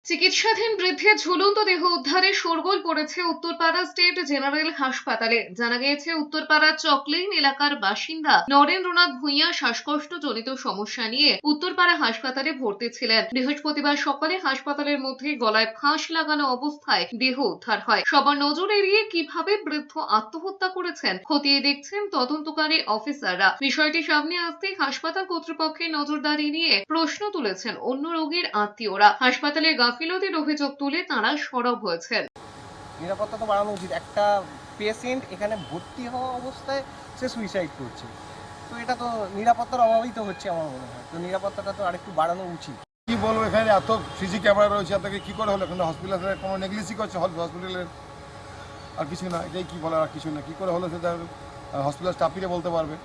চিকিৎসাধীন বৃদ্ধের ঝুলন্ত দেহ উদ্ধারে শোরগোল পড়েছে উত্তরপাড়া স্টেট জেনারেল হাসপাতালে। জানা গিয়েছে, উত্তরপাড়ার চকলেইন এলাকার বাসিন্দা নরেন্দ্রনাথ ভূঁইয়া শ্বাসকষ্টজনিত সমস্যা নিয়ে উত্তরপাড়া হাসপাতালে ভর্তি ছিলেন। বৃহস্পতিবার সকালে হাসপাতালের মধ্যে গলায় ফাঁস লাগানো অবস্থায় দেহ উদ্ধার হয়। সবার নজর এড়িয়ে কিভাবে বৃদ্ধ আত্মহত্যা করেছেন খতিয়ে দেখছেন তদন্তকারী অফিসাররা। বিষয়টি সামনে আসতেই হাসপাতাল কর্তৃপক্ষের নজরদারি নিয়ে প্রশ্ন তুলেছেন অন্য রোগীর আত্মীয়রা। হাসপাতালের গাফিলতির অভিযোগ তুলে তাঁরা সরব হয়েছেন। নিরাপত্তা তো বাড়ানো উচিত। একটা পেশেন্ট এখানে ভর্তি হওয়া অবস্থায় সে সুইসাইড করছে, তো এটা তো নিরাপত্তার অভাবেই তো হচ্ছে আমার মনে হয়। তো নিরাপত্তাটা তো আরেকটু বাড়ানো উচিত। কি বলবো, এখানে এত সিসি ক্যামেরা রয়েছে, তাকে কি করে হলো? এখানে হসপিটালের কোনো নেগলিসি করছে হসপিটালের, আর কিছু না। এটাই কি বলার, আর কিছু না। কি করে হলো সেটা হসপিটাল স্টাফিরে বলতে পারবে।